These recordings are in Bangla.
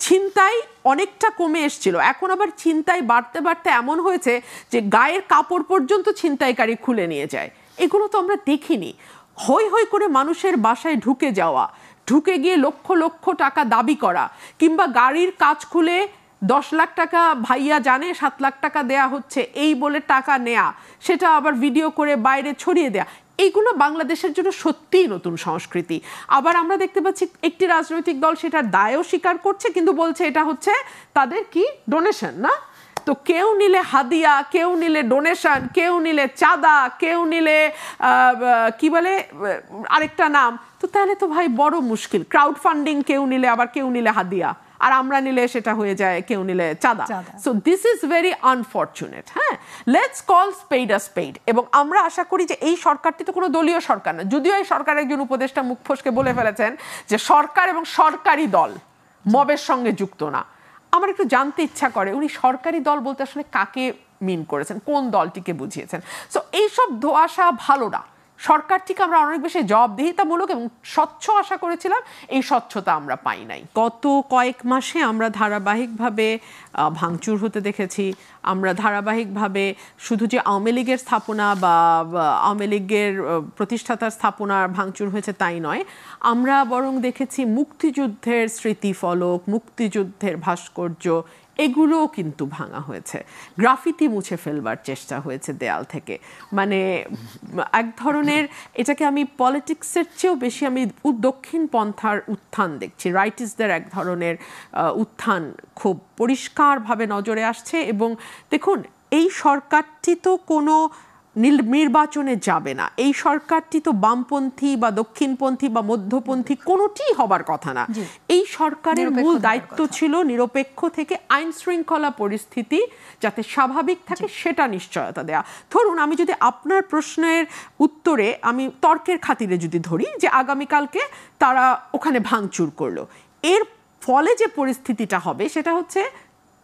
ছিনতাই অনেকটা কমে এসেছিল, এখন আবার ছিনতাই বাড়তে বাড়তে এমন হয়েছে যে গায়ের কাপড় পর্যন্ত ছিনতাইকারী খুলে নিয়ে যায়। এগুলো তো আমরা দেখিনি। হই হই করে মানুষের বাসায় ঢুকে যাওয়া, ঢুকে গিয়ে লক্ষ লক্ষ টাকা দাবি করা, কিংবা গাড়ির কাজ খুলে 10 লাখ টাকা ভাইয়া জানে 7 লাখ টাকা দেয়া হচ্ছে এই বলে টাকা নেয়া, সেটা আবার ভিডিও করে বাইরে ছড়িয়ে দেয়া, এইগুলো বাংলাদেশের জন্য সত্যিই নতুন সংস্কৃতি। আবার আমরা দেখতে পাচ্ছি একটি রাজনৈতিক দল সেটার দায়ও স্বীকার করছে, কিন্তু বলছে এটা হচ্ছে তাদের কি ডোনেশন না। তো কেউ নিলে হাদিয়া, কেউ নিলে ডোনেশন, কেউ নিলে চাঁদা, কেউ নিলে কি বলে আরেকটা নাম, তো তাহলে তো ভাই বড় মুশকিল। ক্রাউড ফান্ডিং কেউ নিলে, আবার কেউ নিলে হাদিয়া, আর আমরা নিলে সেটা হয়ে যায় কেউ নিলে চাঁদা। So this is very unfortunate. হ্যাঁ, let's call spade a spade. এবং আমরা আশা করি যে এই সরকারটি তো কোনো দলীয় সরকার না, যদিও এই সরকারের একজন উপদেষ্টা মুখ ফসকে বলে ফেলেছেন যে সরকার এবং সরকারি দল মবের সঙ্গে যুক্ত না। আমার একটু জানতে ইচ্ছা করে উনি সরকারি দল বলতে আসলে কাকে মিন করেছেন, কোন দলটিকে বুঝিয়েছেন। সো এইসব ধোঁয়াশা ভালো না। সরকারটিকে আমরা অনেক বেশি জবাবদিহিতামূলক এবং স্বচ্ছ আশা করেছিলাম, এই স্বচ্ছতা আমরা পাই নাই। গত কয়েক মাসে আমরা ধারাবাহিকভাবে ভাঙচুর হতে দেখেছি। আমরা ধারাবাহিকভাবে শুধু যে আওয়ামী লীগের স্থাপনা বা আওয়ামী লীগের প্রতিষ্ঠাতার স্থাপনার ভাঙচুর হয়েছে তাই নয়, আমরা বরং দেখেছি মুক্তিযুদ্ধের স্মৃতিফলক, মুক্তিযুদ্ধের ভাস্কর্য, এগুলোও কিন্তু ভাঙা হয়েছে। গ্রাফিতি মুছে ফেলবার চেষ্টা হয়েছে দেয়াল থেকে। মানে এক ধরনের, এটাকে আমি পলিটিক্সের চেয়েও বেশি আমি দক্ষিণ পন্থার উত্থান দেখছি। রাইটিস্টদের এক ধরনের উত্থান খুব পরিষ্কারভাবে নজরে আসছে। এবং দেখুন, এই সরকারটি তো কোনো নির্বাচনে যাবে না, এই সরকারটি তো বামপন্থী বা দক্ষিণপন্থী বা মধ্যপন্থী কোনোটি হবার কথা না। এই সরকারের মূল দায়িত্ব ছিল নিরপেক্ষ থেকে আইন শৃঙ্খলা পরিস্থিতি যাতে স্বাভাবিক থাকে সেটা নিশ্চয়তা দেয়া। ধরুন, আমি যদি আপনার প্রশ্নের উত্তরে আমি তর্কের খাতিরে যদি ধরি যে আগামীকালকে তারা ওখানে ভাঙচুর করলো, এর ফলে যে পরিস্থিতিটা হবে সেটা হচ্ছে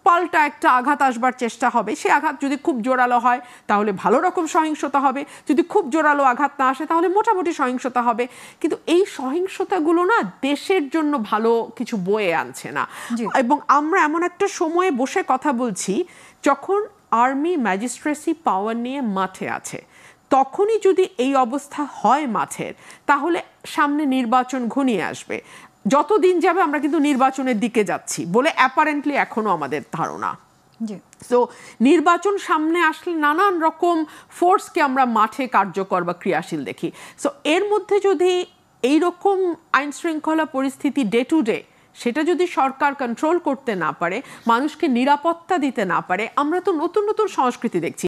পাল্টা একটা আঘাত আসবার চেষ্টা হবে। সে আঘাত যদি খুব জোরালো হয় তাহলে ভালো রকম সহিংসতা হবে, যদি খুব জোরালো আঘাত না আসে তাহলে মোটামুটি সহিংসতা হবে। কিন্তু এই সহিংসতাগুলো না দেশের জন্য ভালো কিছু বয়ে আনছে না। এবং আমরা এমন একটা সময়ে বসে কথা বলছি যখন আর্মি ম্যাজিস্ট্রেসি পাওয়ার নিয়ে মাঠে আছে। তখনই যদি এই অবস্থা হয় মাঠের, তাহলে সামনে নির্বাচন ঘনিয়ে আসবে। যতদিন যাবে আমরা কিন্তু নির্বাচনের দিকে যাচ্ছি বলে অ্যাপারেন্টলি এখনো আমাদের ধারণা। তো নির্বাচন সামনে আসলে নানান রকম ফোর্সকে আমরা মাঠে কার্যকর বা ক্রিয়াশীল দেখি। সো এর মধ্যে যদি এইরকম আইন শৃঙ্খলা পরিস্থিতি ডে টু ডে, সেটা যদি সরকার কন্ট্রোল করতে না পারে, মানুষকে নিরাপত্তা দিতে না পারে, আমরা তো নতুন নতুন সংস্কৃতি দেখছি।